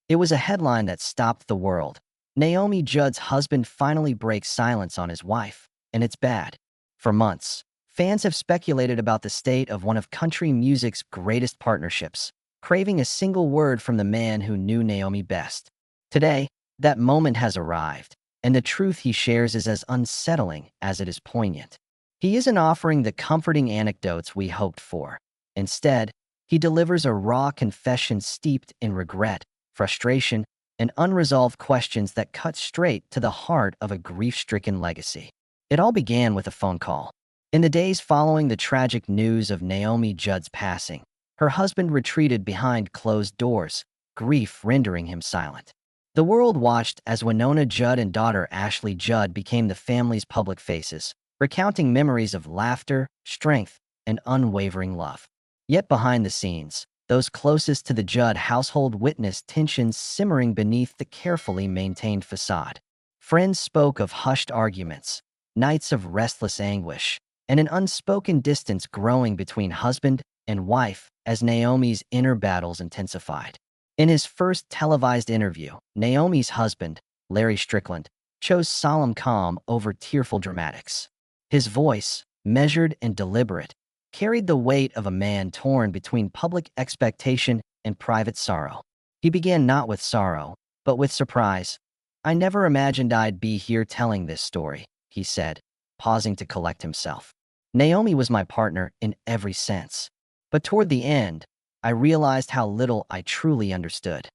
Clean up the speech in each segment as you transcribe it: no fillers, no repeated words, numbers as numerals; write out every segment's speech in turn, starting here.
It was a headline that stopped the world. Naomi Judd's husband finally breaks silence on his wife, and it's bad. For months, fans have speculated about the state of one of country music's greatest partnerships, craving a single word from the man who knew Naomi best. Today, that moment has arrived, and the truth he shares is as unsettling as it is poignant. He isn't offering the comforting anecdotes we hoped for. Instead, he delivers a raw confession steeped in regret, frustration, and unresolved questions that cut straight to the heart of a grief-stricken legacy. It all began with a phone call. In the days following the tragic news of Naomi Judd's passing, her husband retreated behind closed doors, grief rendering him silent. The world watched as Winona Judd and daughter Ashley Judd became the family's public faces, recounting memories of laughter, strength, and unwavering love. Yet behind the scenes, those closest to the Judd household witnessed tensions simmering beneath the carefully maintained facade. Friends spoke of hushed arguments, nights of restless anguish, and an unspoken distance growing between husband and wife as Naomi's inner battles intensified. In his first televised interview, Naomi's husband, Larry Strickland, chose solemn calm over tearful dramatics. His voice, measured and deliberate, carried the weight of a man torn between public expectation and private sorrow. He began not with sorrow, but with surprise. "I never imagined I'd be here telling this story," he said, pausing to collect himself. "Naomi was my partner in every sense. But toward the end, I realized how little I truly understood."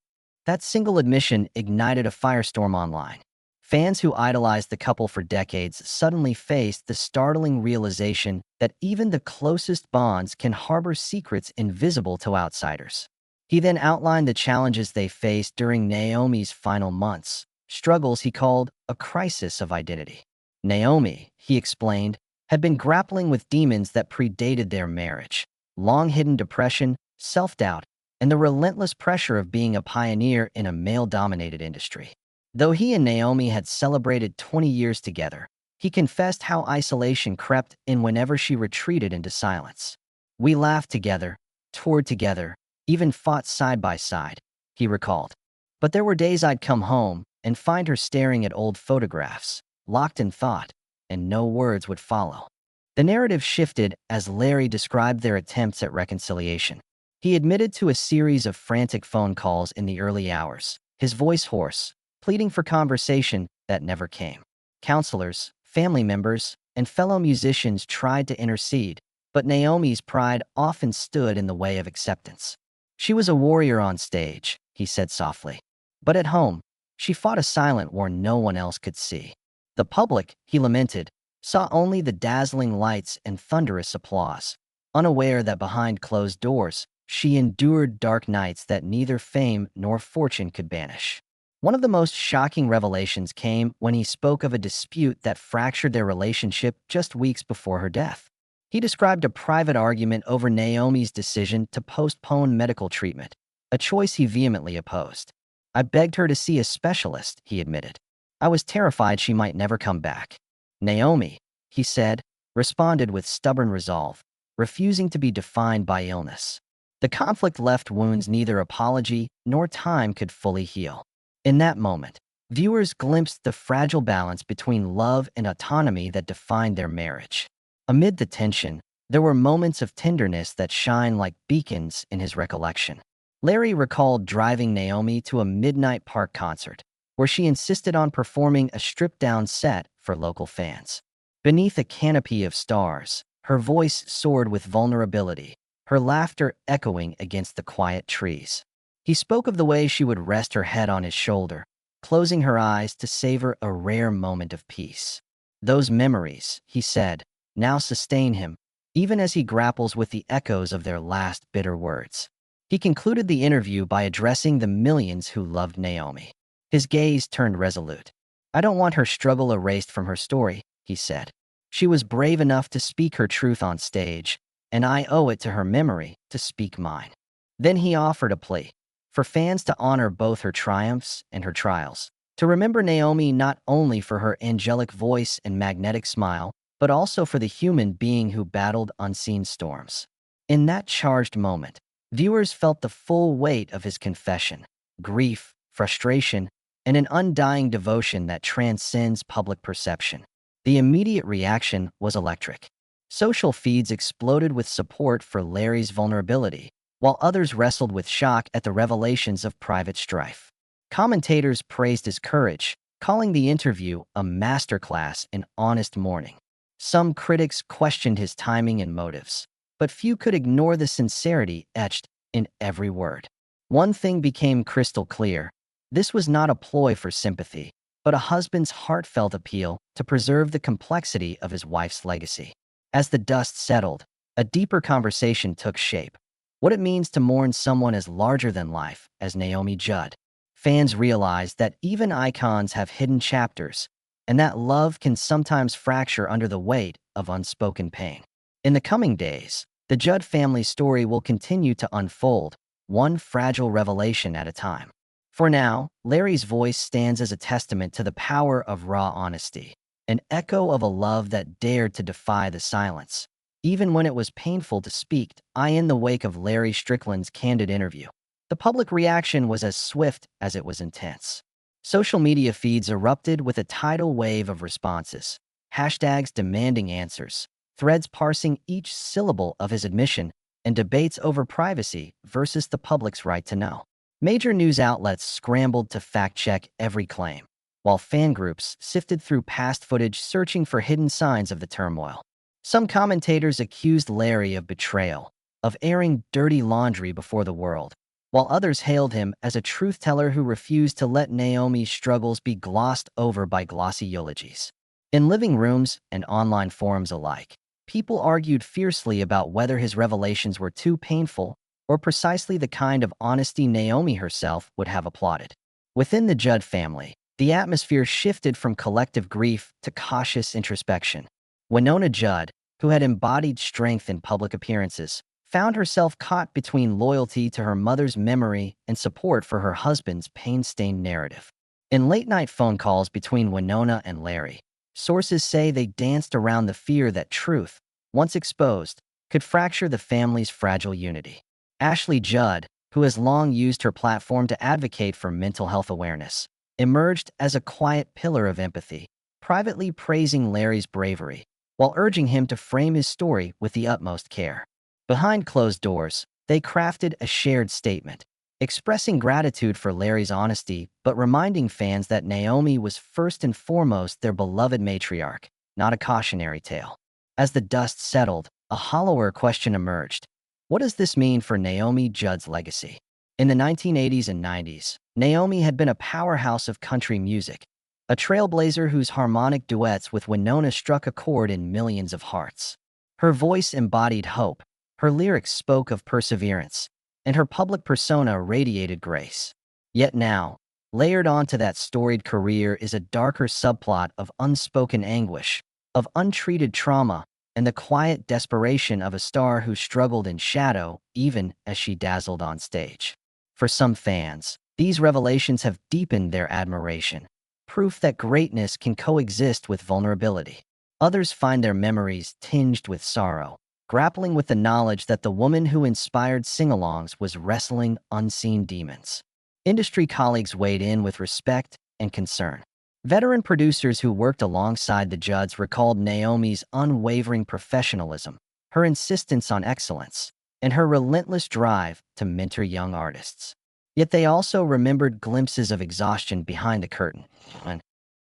That single admission ignited a firestorm online. Fans who idolized the couple for decades suddenly faced the startling realization that even the closest bonds can harbor secrets invisible to outsiders. He then outlined the challenges they faced during Naomi's final months, struggles he called a crisis of identity. Naomi, he explained, had been grappling with demons that predated their marriage: long-hidden depression, self-doubt, and the relentless pressure of being a pioneer in a male-dominated industry. Though he and Naomi had celebrated 20 years together, he confessed how isolation crept in whenever she retreated into silence. "We laughed together, toured together, even fought side by side," he recalled. "But there were days I'd come home and find her staring at old photographs, locked in thought, and no words would follow." The narrative shifted as Larry described their attempts at reconciliation. He admitted to a series of frantic phone calls in the early hours, his voice hoarse, pleading for conversation that never came. Counselors, family members, and fellow musicians tried to intercede, but Naomi's pride often stood in the way of acceptance. "She was a warrior on stage," he said softly. "But at home, she fought a silent war no one else could see. The public," he lamented, "saw only the dazzling lights and thunderous applause, unaware that behind closed doors, she endured dark nights that neither fame nor fortune could banish." One of the most shocking revelations came when he spoke of a dispute that fractured their relationship just weeks before her death. He described a private argument over Naomi's decision to postpone medical treatment, a choice he vehemently opposed. "I begged her to see a specialist," he admitted. "I was terrified she might never come back." Naomi, he said, responded with stubborn resolve, refusing to be defined by illness. The conflict left wounds neither apology nor time could fully heal. In that moment, viewers glimpsed the fragile balance between love and autonomy that defined their marriage. Amid the tension, there were moments of tenderness that shine like beacons in his recollection. Larry recalled driving Naomi to a midnight park concert, where she insisted on performing a stripped-down set for local fans. Beneath a canopy of stars, her voice soared with vulnerability, her laughter echoing against the quiet trees. He spoke of the way she would rest her head on his shoulder, closing her eyes to savor a rare moment of peace. "Those memories," he said, "now sustain him, even as he grapples with the echoes of their last bitter words." He concluded the interview by addressing the millions who loved Naomi. His gaze turned resolute. "I don't want her struggle erased from her story," he said. "She was brave enough to speak her truth on stage, and I owe it to her memory to speak mine." Then he offered a plea for fans to honor both her triumphs and her trials, to remember Naomi not only for her angelic voice and magnetic smile, but also for the human being who battled unseen storms. In that charged moment, viewers felt the full weight of his confession: grief, frustration, and an undying devotion that transcends public perception. The immediate reaction was electric. Social feeds exploded with support for Larry's vulnerability, while others wrestled with shock at the revelations of private strife. Commentators praised his courage, calling the interview a masterclass in honest mourning. Some critics questioned his timing and motives, but few could ignore the sincerity etched in every word. One thing became crystal clear: this was not a ploy for sympathy, but a husband's heartfelt appeal to preserve the complexity of his wife's legacy. As the dust settled, a deeper conversation took shape: what it means to mourn someone as larger than life as Naomi Judd. Fans realized that even icons have hidden chapters, and that love can sometimes fracture under the weight of unspoken pain. In the coming days, the Judd family story will continue to unfold, one fragile revelation at a time. For now, Larry's voice stands as a testament to the power of raw honesty, an echo of a love that dared to defy the silence, even when it was painful to speak. In the wake of Larry Strickland's candid interview, the public reaction was as swift as it was intense. Social media feeds erupted with a tidal wave of responses, hashtags demanding answers, threads parsing each syllable of his admission, and debates over privacy versus the public's right to know. Major news outlets scrambled to fact-check every claim, while fan groups sifted through past footage searching for hidden signs of the turmoil. Some commentators accused Larry of betrayal, of airing dirty laundry before the world, while others hailed him as a truth-teller who refused to let Naomi's struggles be glossed over by glossy eulogies. In living rooms and online forums alike, people argued fiercely about whether his revelations were too painful or precisely the kind of honesty Naomi herself would have applauded. Within the Judd family, the atmosphere shifted from collective grief to cautious introspection. Winona Judd, who had embodied strength in public appearances, found herself caught between loyalty to her mother's memory and support for her husband's pain-stained narrative. In late-night phone calls between Winona and Larry, sources say they danced around the fear that truth, once exposed, could fracture the family's fragile unity. Ashley Judd, who has long used her platform to advocate for mental health awareness, emerged as a quiet pillar of empathy, privately praising Larry's bravery, while urging him to frame his story with the utmost care. Behind closed doors, they crafted a shared statement, expressing gratitude for Larry's honesty but reminding fans that Naomi was first and foremost their beloved matriarch, not a cautionary tale. As the dust settled, a hollower question emerged: what does this mean for Naomi Judd's legacy? In the 1980s and 90s, Naomi had been a powerhouse of country music, a trailblazer whose harmonic duets with Winona struck a chord in millions of hearts. Her voice embodied hope, her lyrics spoke of perseverance, and her public persona radiated grace. Yet now, layered onto that storied career is a darker subplot of unspoken anguish, of untreated trauma, and the quiet desperation of a star who struggled in shadow even as she dazzled on stage. For some fans, these revelations have deepened their admiration, proof that greatness can coexist with vulnerability. Others find their memories tinged with sorrow, grappling with the knowledge that the woman who inspired sing-alongs was wrestling unseen demons. Industry colleagues weighed in with respect and concern. Veteran producers who worked alongside the Judds recalled Naomi's unwavering professionalism, her insistence on excellence, and her relentless drive to mentor young artists. Yet they also remembered glimpses of exhaustion behind the curtain: an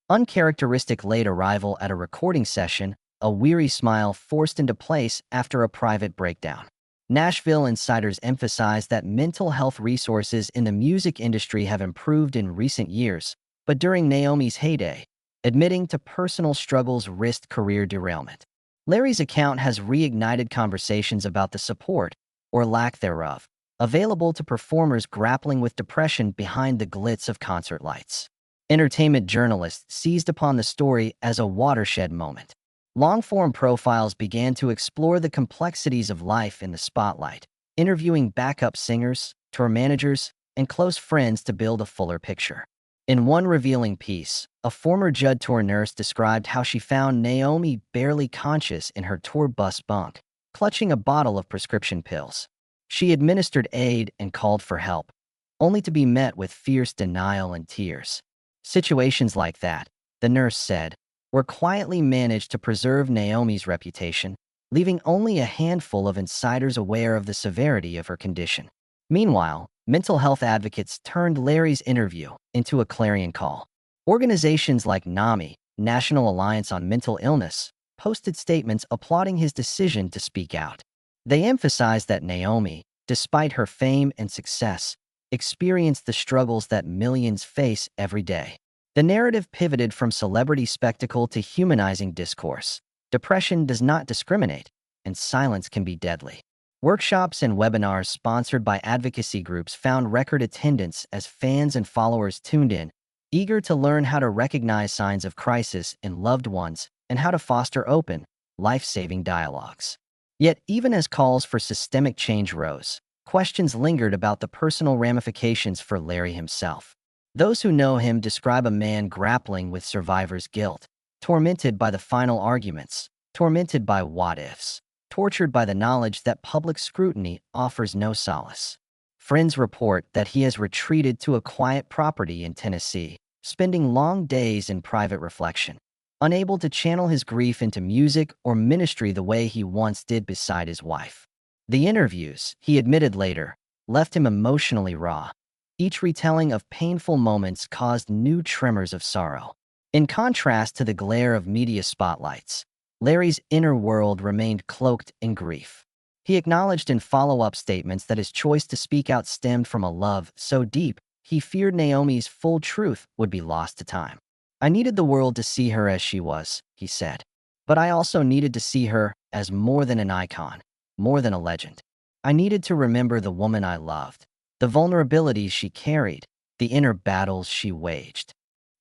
uncharacteristic late arrival at a recording session, a weary smile forced into place after a private breakdown. Nashville insiders emphasized that mental health resources in the music industry have improved in recent years, but during Naomi's heyday, admitting to personal struggles risked career derailment. Larry's account has reignited conversations about the support, or lack thereof, available to performers grappling with depression behind the glitz of concert lights. Entertainment journalists seized upon the story as a watershed moment. Long-form profiles began to explore the complexities of life in the spotlight, interviewing backup singers, tour managers, and close friends to build a fuller picture. In one revealing piece, a former Judd tour nurse described how she found Naomi barely conscious in her tour bus bunk, clutching a bottle of prescription pills. She administered aid and called for help, only to be met with fierce denial and tears. Situations like that, the nurse said, were quietly managed to preserve Naomi's reputation, leaving only a handful of insiders aware of the severity of her condition. Meanwhile, mental health advocates turned Larry's interview into a clarion call. Organizations like NAMI, National Alliance on Mental Illness, posted statements applauding his decision to speak out. They emphasized that Naomi, despite her fame and success, experienced the struggles that millions face every day. The narrative pivoted from celebrity spectacle to humanizing discourse. Depression does not discriminate, and silence can be deadly. Workshops and webinars sponsored by advocacy groups found record attendance as fans and followers tuned in, eager to learn how to recognize signs of crisis in loved ones and how to foster open, life-saving dialogues. Yet, even as calls for systemic change rose, questions lingered about the personal ramifications for Larry himself. Those who know him describe a man grappling with survivor's guilt, tormented by the final arguments, tormented by what-ifs, tortured by the knowledge that public scrutiny offers no solace. Friends report that he has retreated to a quiet property in Tennessee, spending long days in private reflection, unable to channel his grief into music or ministry the way he once did beside his wife. The interviews, he admitted later, left him emotionally raw. Each retelling of painful moments caused new tremors of sorrow. In contrast to the glare of media spotlights, Larry's inner world remained cloaked in grief. He acknowledged in follow-up statements that his choice to speak out stemmed from a love so deep he feared Naomi's full truth would be lost to time. "I needed the world to see her as she was," he said. "But I also needed to see her as more than an icon, more than a legend. I needed to remember the woman I loved, the vulnerabilities she carried, the inner battles she waged."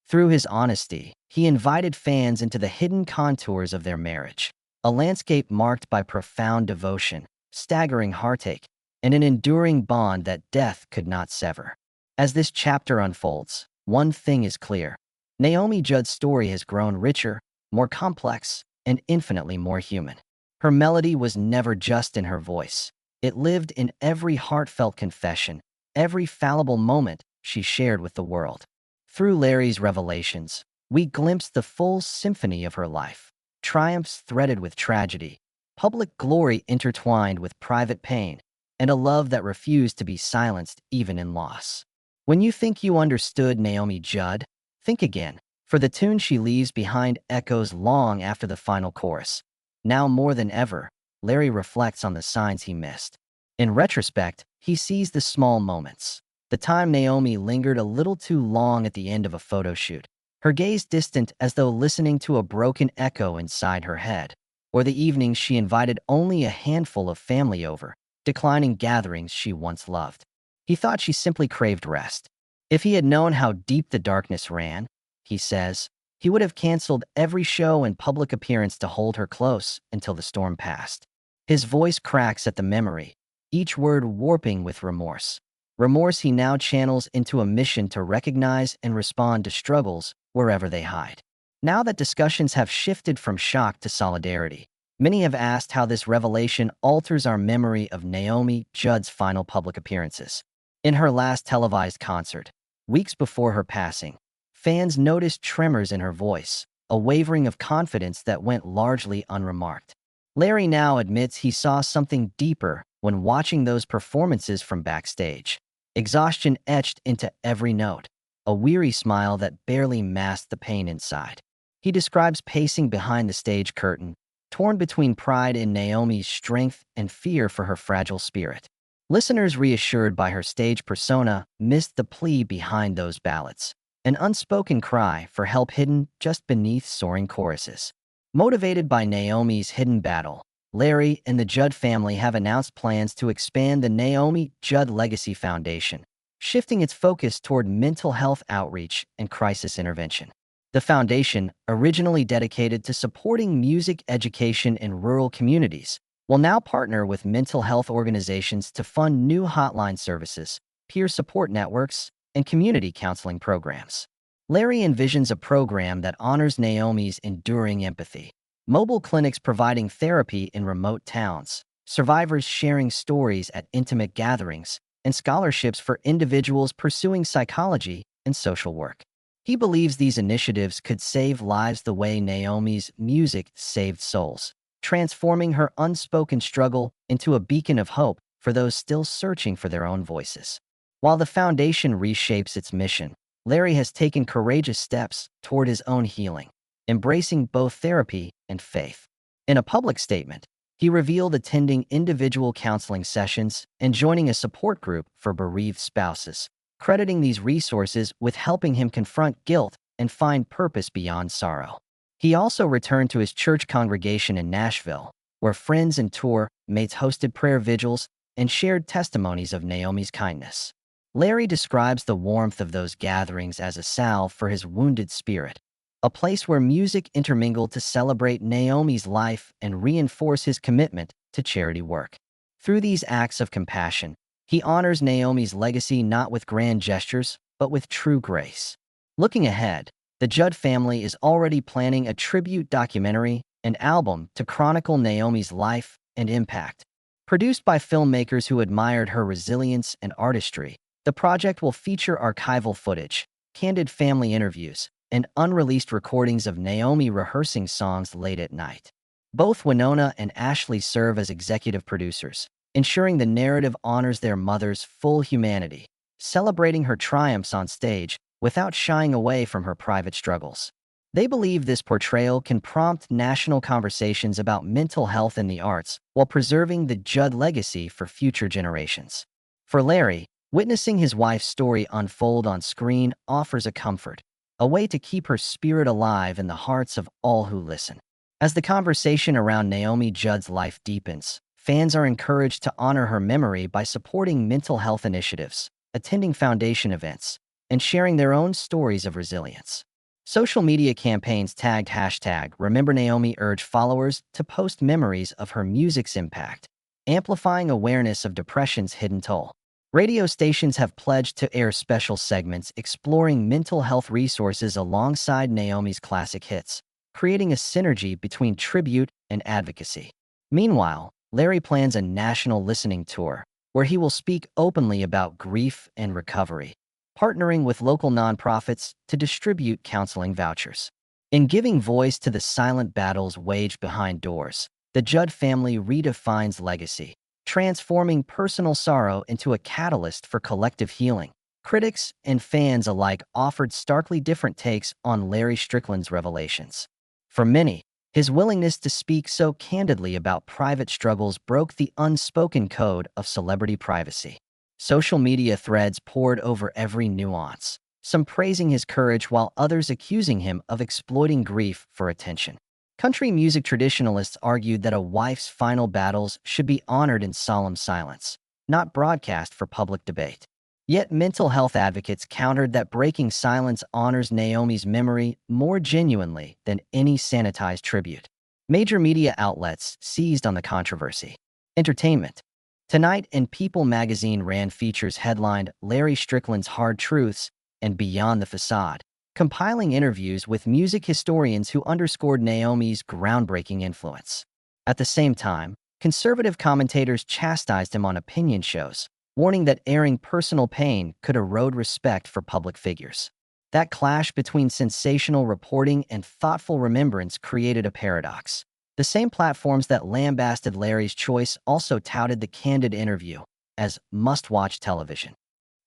Through his honesty, he invited fans into the hidden contours of their marriage, a landscape marked by profound devotion, staggering heartache, and an enduring bond that death could not sever. As this chapter unfolds, one thing is clear. Naomi Judd's story has grown richer, more complex, and infinitely more human. Her melody was never just in her voice. It lived in every heartfelt confession, every fallible moment she shared with the world. Through Larry's revelations, we glimpsed the full symphony of her life, triumphs threaded with tragedy, public glory intertwined with private pain, and a love that refused to be silenced even in loss. When you think you understood Naomi Judd, think again, for the tune she leaves behind echoes long after the final chorus. Now more than ever, Larry reflects on the signs he missed. In retrospect, he sees the small moments. The time Naomi lingered a little too long at the end of a photo shoot, her gaze distant as though listening to a broken echo inside her head, or the evenings she invited only a handful of family over, declining gatherings she once loved. He thought she simply craved rest. If he had known how deep the darkness ran, he says, he would have canceled every show and public appearance to hold her close until the storm passed. His voice cracks at the memory, each word warping with remorse. Remorse he now channels into a mission to recognize and respond to struggles wherever they hide. Now that discussions have shifted from shock to solidarity, many have asked how this revelation alters our memory of Naomi Judd's final public appearances. In her last televised concert, weeks before her passing, fans noticed tremors in her voice, a wavering of confidence that went largely unremarked. Larry now admits he saw something deeper when watching those performances from backstage. Exhaustion etched into every note, a weary smile that barely masked the pain inside. He describes pacing behind the stage curtain, torn between pride in Naomi's strength and fear for her fragile spirit. Listeners reassured by her stage persona missed the plea behind those ballads, an unspoken cry for help hidden just beneath soaring choruses. Motivated by Naomi's hidden battle, Larry and the Judd family have announced plans to expand the Naomi Judd Legacy Foundation, shifting its focus toward mental health outreach and crisis intervention. The foundation, originally dedicated to supporting music education in rural communities, will now partner with mental health organizations to fund new hotline services, peer support networks, and community counseling programs. Larry envisions a program that honors Naomi's enduring empathy. Mobile clinics providing therapy in remote towns, survivors sharing stories at intimate gatherings, and scholarships for individuals pursuing psychology and social work. He believes these initiatives could save lives the way Naomi's music saved souls, transforming her unspoken struggle into a beacon of hope for those still searching for their own voices. While the foundation reshapes its mission, Larry has taken courageous steps toward his own healing, embracing both therapy and faith. In a public statement, he revealed attending individual counseling sessions and joining a support group for bereaved spouses, crediting these resources with helping him confront guilt and find purpose beyond sorrow. He also returned to his church congregation in Nashville, where friends and tour mates hosted prayer vigils and shared testimonies of Naomi's kindness. Larry describes the warmth of those gatherings as a salve for his wounded spirit, a place where music intermingled to celebrate Naomi's life and reinforce his commitment to charity work. Through these acts of compassion, he honors Naomi's legacy not with grand gestures, but with true grace. Looking ahead, the Judd family is already planning a tribute documentary and album to chronicle Naomi's life and impact. Produced by filmmakers who admired her resilience and artistry, the project will feature archival footage, candid family interviews, and unreleased recordings of Naomi rehearsing songs late at night. Both Winona and Ashley serve as executive producers, ensuring the narrative honors their mother's full humanity, celebrating her triumphs on stage without shying away from her private struggles. They believe this portrayal can prompt national conversations about mental health in the arts while preserving the Judd legacy for future generations. For Larry, witnessing his wife's story unfold on screen offers a comfort, a way to keep her spirit alive in the hearts of all who listen. As the conversation around Naomi Judd's life deepens, fans are encouraged to honor her memory by supporting mental health initiatives, attending foundation events, and sharing their own stories of resilience. Social media campaigns tagged #RememberNaomi urge followers to post memories of her music's impact, amplifying awareness of depression's hidden toll. Radio stations have pledged to air special segments exploring mental health resources alongside Naomi's classic hits, creating a synergy between tribute and advocacy. Meanwhile, Larry plans a national listening tour where he will speak openly about grief and recovery, partnering with local nonprofits to distribute counseling vouchers. In giving voice to the silent battles waged behind doors, the Judd family redefines legacy, transforming personal sorrow into a catalyst for collective healing. Critics and fans alike offered starkly different takes on Larry Strickland's revelations. For many, his willingness to speak so candidly about private struggles broke the unspoken code of celebrity privacy. Social media threads poured over every nuance, some praising his courage while others accusing him of exploiting grief for attention. Country music traditionalists argued that a wife's final battles should be honored in solemn silence, not broadcast for public debate. Yet mental health advocates countered that breaking silence honors Naomi's memory more genuinely than any sanitized tribute. Major media outlets seized on the controversy. Entertainment. Tonight and People magazine ran features headlined Larry Strickland's Hard Truths and Beyond the Facade, compiling interviews with music historians who underscored Naomi's groundbreaking influence. At the same time, conservative commentators chastised him on opinion shows, warning that airing personal pain could erode respect for public figures. That clash between sensational reporting and thoughtful remembrance created a paradox. The same platforms that lambasted Larry's choice also touted the candid interview as must-watch television.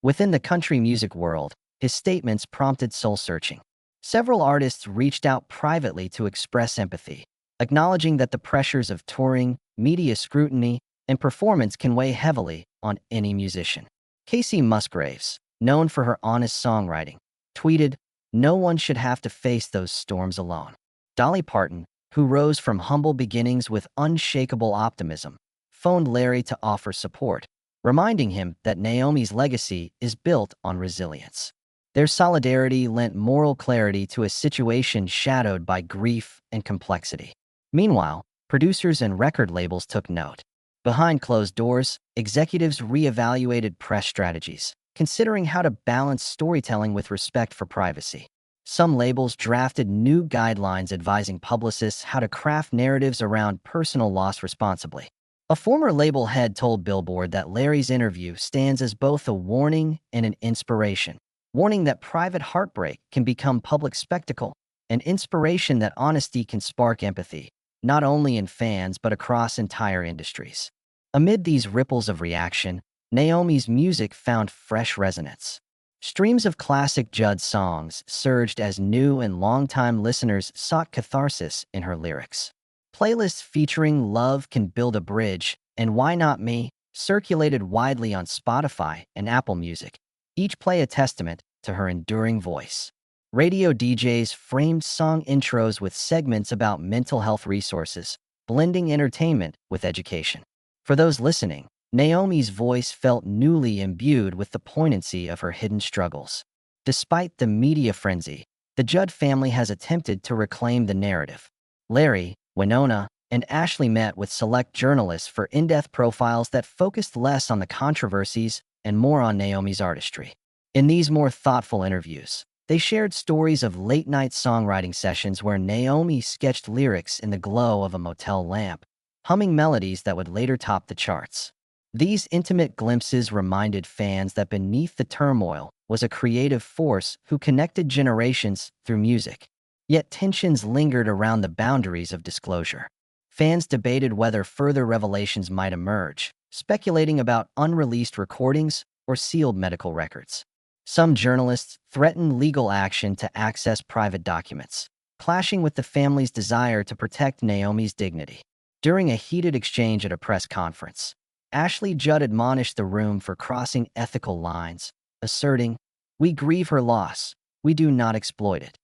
Within the country music world, his statements prompted soul-searching. Several artists reached out privately to express empathy, acknowledging that the pressures of touring, media scrutiny, and performance can weigh heavily on any musician. Casey Musgraves, known for her honest songwriting, tweeted, "No one should have to face those storms alone." Dolly Parton, who rose from humble beginnings with unshakable optimism, phoned Larry to offer support, reminding him that Naomi's legacy is built on resilience. Their solidarity lent moral clarity to a situation shadowed by grief and complexity. Meanwhile, producers and record labels took note. Behind closed doors, executives reevaluated press strategies, considering how to balance storytelling with respect for privacy. Some labels drafted new guidelines advising publicists how to craft narratives around personal loss responsibly. A former label head told Billboard that Larry's interview stands as both a warning and an inspiration, warning that private heartbreak can become public spectacle, and inspiration that honesty can spark empathy, not only in fans but across entire industries. Amid these ripples of reaction, Naomi's music found fresh resonance. Streams of classic Judd songs surged as new and longtime listeners sought catharsis in her lyrics. Playlists featuring Love Can Build a Bridge and Why Not Me circulated widely on Spotify and Apple Music, each play a testament to her enduring voice. Radio DJs framed song intros with segments about mental health resources, blending entertainment with education. For those listening, Naomi's voice felt newly imbued with the poignancy of her hidden struggles. Despite the media frenzy, the Judd family has attempted to reclaim the narrative. Larry, Winona, and Ashley met with select journalists for in-depth profiles that focused less on the controversies and more on Naomi's artistry. In these more thoughtful interviews, they shared stories of late-night songwriting sessions where Naomi sketched lyrics in the glow of a motel lamp, humming melodies that would later top the charts. These intimate glimpses reminded fans that beneath the turmoil was a creative force who connected generations through music. Yet tensions lingered around the boundaries of disclosure. Fans debated whether further revelations might emerge, speculating about unreleased recordings or sealed medical records. Some journalists threatened legal action to access private documents, clashing with the family's desire to protect Naomi's dignity. During a heated exchange at a press conference, Ashley Judd admonished the room for crossing ethical lines, asserting, "We grieve her loss. We do not exploit it."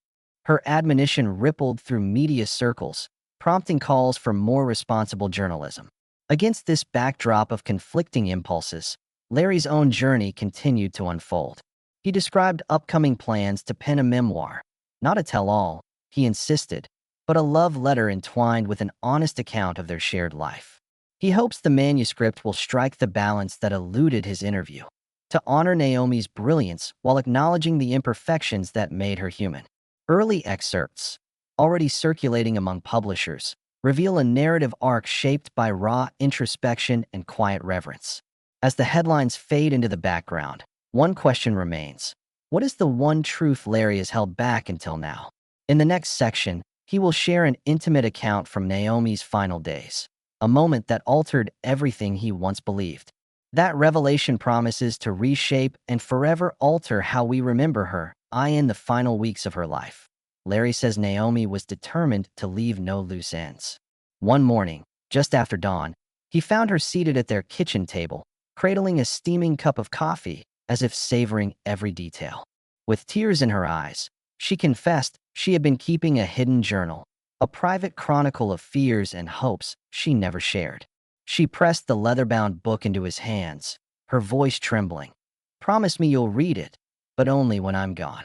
Her admonition rippled through media circles, prompting calls for more responsible journalism. Against this backdrop of conflicting impulses, Larry's own journey continued to unfold. He described upcoming plans to pen a memoir, not a tell-all, he insisted, but a love letter entwined with an honest account of their shared life. He hopes the manuscript will strike the balance that eluded his interview, to honor Naomi's brilliance while acknowledging the imperfections that made her human. Early excerpts, already circulating among publishers, reveal a narrative arc shaped by raw introspection and quiet reverence. As the headlines fade into the background, one question remains: what is the one truth Larry has held back until now? In the next section, he will share an intimate account from Naomi's final days, a moment that altered everything he once believed. That revelation promises to reshape and forever alter how we remember her, in the final weeks of her life. Larry says Naomi was determined to leave no loose ends. One morning, just after dawn, he found her seated at their kitchen table, cradling a steaming cup of coffee, as if savoring every detail. With tears in her eyes, she confessed she had been keeping a hidden journal, a private chronicle of fears and hopes she never shared. She pressed the leather-bound book into his hands, her voice trembling. "Promise me you'll read it, but only when I'm gone."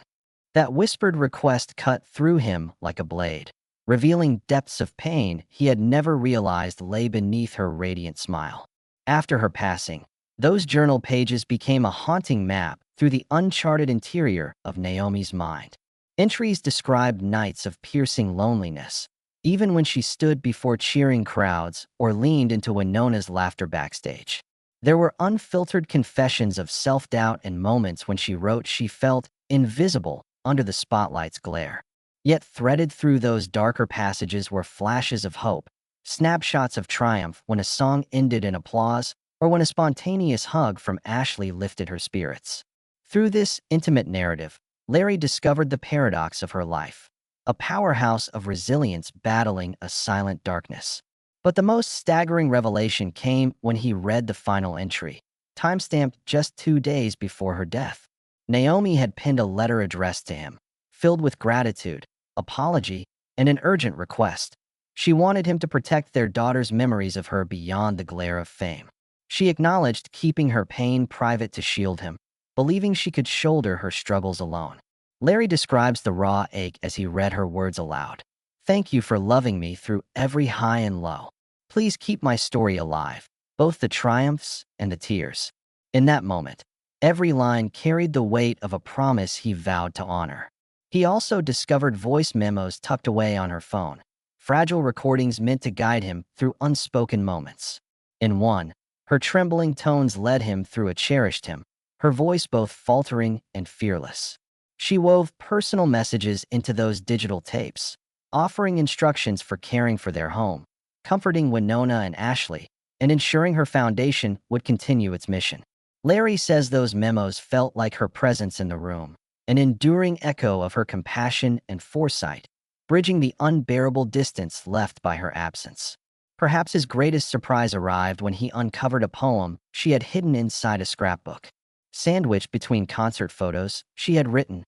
That whispered request cut through him like a blade, revealing depths of pain he had never realized lay beneath her radiant smile. After her passing, those journal pages became a haunting map through the uncharted interior of Naomi's mind. Entries described nights of piercing loneliness, even when she stood before cheering crowds or leaned into Winona's laughter backstage. There were unfiltered confessions of self-doubt and moments when she wrote she felt invisible under the spotlight's glare. Yet threaded through those darker passages were flashes of hope, snapshots of triumph when a song ended in applause or when a spontaneous hug from Ashley lifted her spirits. Through this intimate narrative, Larry discovered the paradox of her life, a powerhouse of resilience battling a silent darkness. But the most staggering revelation came when he read the final entry, timestamped just 2 days before her death. Naomi had penned a letter addressed to him, filled with gratitude, apology, and an urgent request. She wanted him to protect their daughter's memories of her beyond the glare of fame. She acknowledged keeping her pain private to shield him, believing she could shoulder her struggles alone. Larry describes the raw ache as he read her words aloud. "Thank you for loving me through every high and low. Please keep my story alive, both the triumphs and the tears." In that moment, every line carried the weight of a promise he vowed to honor. He also discovered voice memos tucked away on her phone, fragile recordings meant to guide him through unspoken moments. In one, her trembling tones led him through a cherished hymn, her voice both faltering and fearless. She wove personal messages into those digital tapes, offering instructions for caring for their home, comforting Winona and Ashley, and ensuring her foundation would continue its mission. Larry says those memos felt like her presence in the room, an enduring echo of her compassion and foresight, bridging the unbearable distance left by her absence. Perhaps his greatest surprise arrived when he uncovered a poem she had hidden inside a scrapbook. Sandwiched between concert photos, she had written,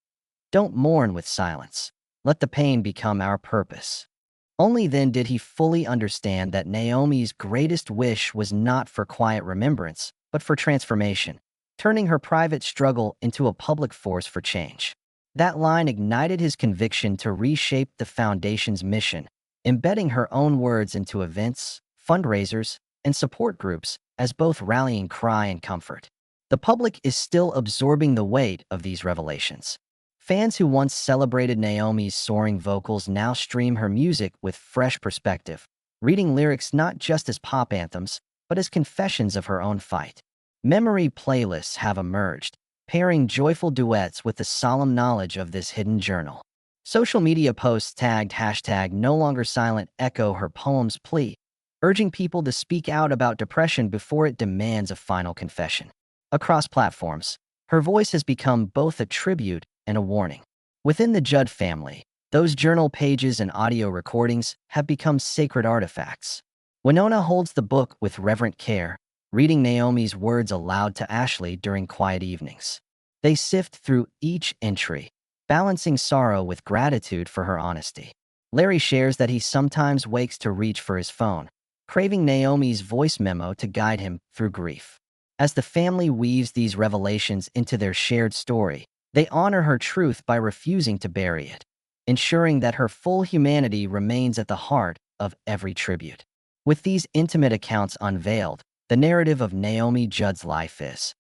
"Don't mourn with silence. Let the pain become our purpose." Only then did he fully understand that Naomi's greatest wish was not for quiet remembrance, but for transformation, turning her private struggle into a public force for change. That line ignited his conviction to reshape the foundation's mission, embedding her own words into events, fundraisers, and support groups as both rallying cry and comfort. The public is still absorbing the weight of these revelations. Fans who once celebrated Naomi's soaring vocals now stream her music with fresh perspective, reading lyrics not just as pop anthems, but as confessions of her own fight. Memory playlists have emerged, pairing joyful duets with the solemn knowledge of this hidden journal. Social media posts tagged #NoLongerSilent echo her poem's plea, urging people to speak out about depression before it demands a final confession. Across platforms, her voice has become both a tribute and a warning. Within the Judd family, those journal pages and audio recordings have become sacred artifacts. Winona holds the book with reverent care, reading Naomi's words aloud to Ashley during quiet evenings. They sift through each entry, balancing sorrow with gratitude for her honesty. Larry shares that he sometimes wakes to reach for his phone, craving Naomi's voice memo to guide him through grief. As the family weaves these revelations into their shared story, they honor her truth by refusing to bury it, ensuring that her full humanity remains at the heart of every tribute. With these intimate accounts unveiled, the narrative of Naomi Judd's life is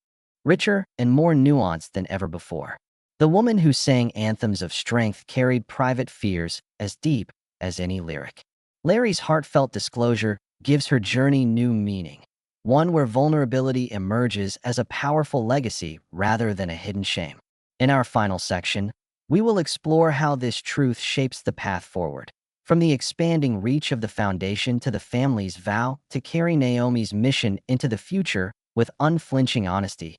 richer and more nuanced than ever before. The woman who sang anthems of strength carried private fears as deep as any lyric. Larry's heartfelt disclosure gives her journey new meaning, one where vulnerability emerges as a powerful legacy rather than a hidden shame. In our final section, we will explore how this truth shapes the path forward, from the expanding reach of the foundation to the family's vow to carry Naomi's mission into the future with unflinching honesty.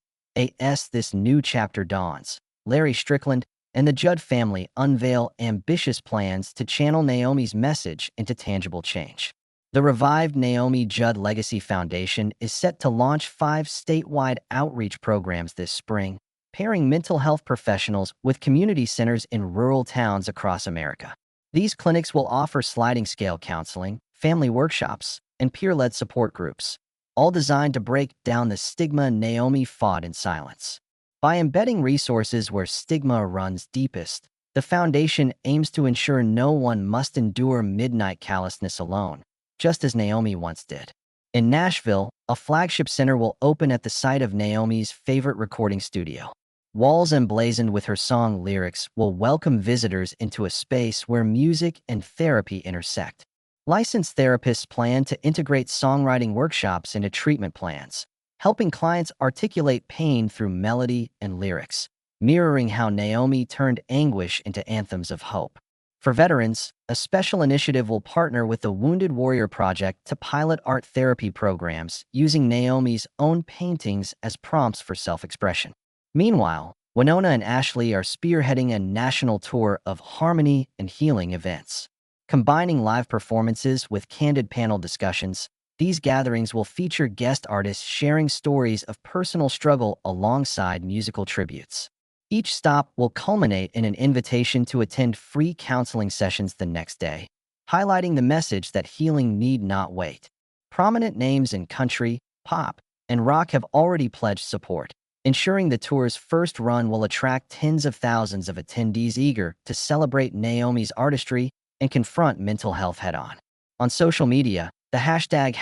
As this new chapter dawns, Larry Strickland and the Judd family unveil ambitious plans to channel Naomi's message into tangible change. The revived Naomi Judd Legacy Foundation is set to launch 5 statewide outreach programs this spring, pairing mental health professionals with community centers in rural towns across America. These clinics will offer sliding scale counseling, family workshops, and peer-led support groups, all designed to break down the stigma Naomi fought in silence. By embedding resources where stigma runs deepest, the foundation aims to ensure no one must endure midnight callousness alone, just as Naomi once did. In Nashville, a flagship center will open at the site of Naomi's favorite recording studio. Walls emblazoned with her song lyrics will welcome visitors into a space where music and therapy intersect. Licensed therapists plan to integrate songwriting workshops into treatment plans, helping clients articulate pain through melody and lyrics, mirroring how Naomi turned anguish into anthems of hope. For veterans, a special initiative will partner with the Wounded Warrior Project to pilot art therapy programs using Naomi's own paintings as prompts for self-expression. Meanwhile, Winona and Ashley are spearheading a national tour of harmony and healing events. Combining live performances with candid panel discussions, these gatherings will feature guest artists sharing stories of personal struggle alongside musical tributes. Each stop will culminate in an invitation to attend free counseling sessions the next day, highlighting the message that healing need not wait. Prominent names in country, pop, and rock have already pledged support, ensuring the tour's first run will attract tens of thousands of attendees eager to celebrate Naomi's artistry and confront mental health head-on. On social media, the hashtag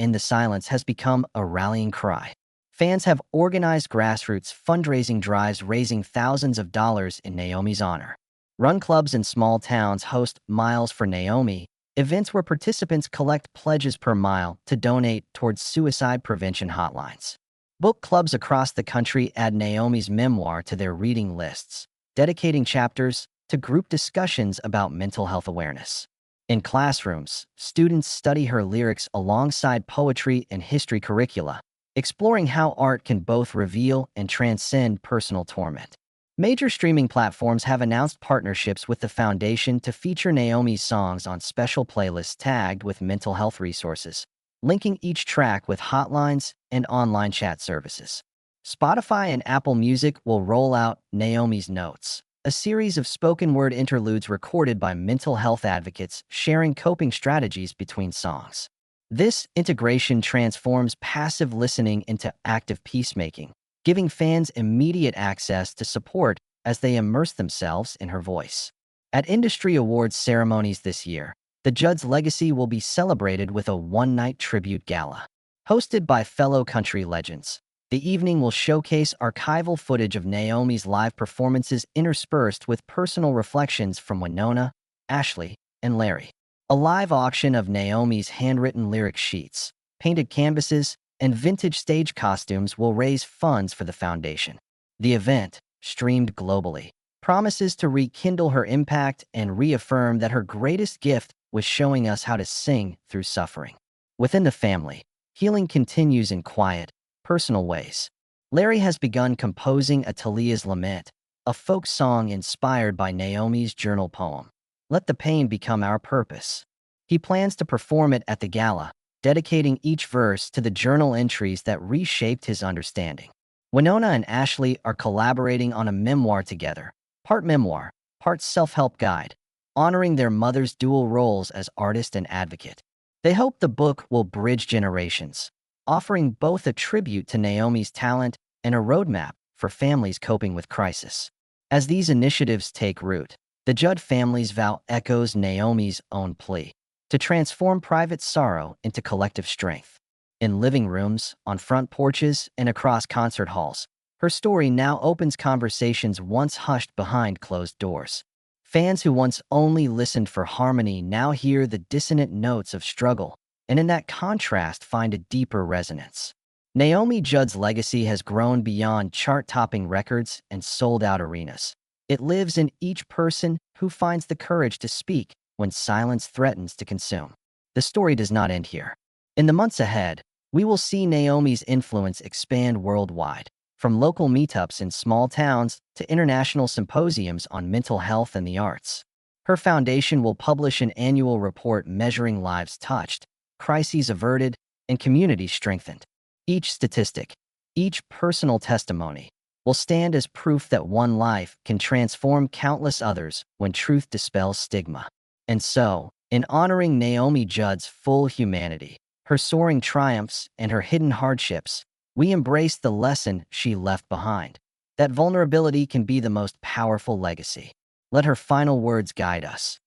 #EndTheSilence has become a rallying cry. Fans have organized grassroots fundraising drives raising thousands of dollars in Naomi's honor. Run clubs in small towns host Miles for Naomi, events where participants collect pledges per mile to donate towards suicide prevention hotlines. Book clubs across the country add Naomi's memoir to their reading lists, dedicating chapters to group discussions about mental health awareness. In classrooms, students study her lyrics alongside poetry and history curricula, exploring how art can both reveal and transcend personal torment. Major streaming platforms have announced partnerships with the foundation to feature Naomi's songs on special playlists tagged with mental health resources, linking each track with hotlines and online chat services. Spotify and Apple Music will roll out Naomi's Notes, a series of spoken-word interludes recorded by mental health advocates sharing coping strategies between songs. This integration transforms passive listening into active peacemaking, giving fans immediate access to support as they immerse themselves in her voice. At industry awards ceremonies this year, the Judd's legacy will be celebrated with a one-night tribute gala. Hosted by fellow country legends, the evening will showcase archival footage of Naomi's live performances interspersed with personal reflections from Winona, Ashley, and Larry. A live auction of Naomi's handwritten lyric sheets, painted canvases, and vintage stage costumes will raise funds for the foundation. The event, streamed globally, promises to rekindle her impact and reaffirm that her greatest gift was showing us how to sing through suffering. Within the family, healing continues in quiet, personal ways. Larry has begun composing a Talia's Lament, a folk song inspired by Naomi's journal poem, "Let the Pain Become Our Purpose." He plans to perform it at the gala, dedicating each verse to the journal entries that reshaped his understanding. Winona and Ashley are collaborating on a memoir together, part memoir, part self-help guide, honoring their mother's dual roles as artist and advocate. They hope the book will bridge generations, offering both a tribute to Naomi's talent and a roadmap for families coping with crisis. As these initiatives take root, the Judd family's vow echoes Naomi's own plea to transform private sorrow into collective strength. In living rooms, on front porches, and across concert halls, her story now opens conversations once hushed behind closed doors. Fans who once only listened for harmony now hear the dissonant notes of struggle, and in that contrast find a deeper resonance. Naomi Judd's legacy has grown beyond chart-topping records and sold-out arenas. It lives in each person who finds the courage to speak when silence threatens to consume. The story does not end here. In the months ahead, we will see Naomi's influence expand worldwide, from local meetups in small towns to international symposiums on mental health and the arts. Her foundation will publish an annual report measuring lives touched, crises averted, and communities strengthened. Each statistic, each personal testimony, will stand as proof that one life can transform countless others when truth dispels stigma. And so, in honoring Naomi Judd's full humanity, her soaring triumphs, and her hidden hardships, we embrace the lesson she left behind, that vulnerability can be the most powerful legacy. Let her final words guide us.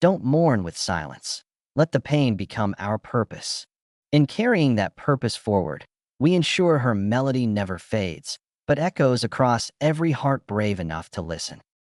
Don't mourn with silence. Let the pain become our purpose. In carrying that purpose forward, we ensure her melody never fades, but echoes across every heart brave enough to listen.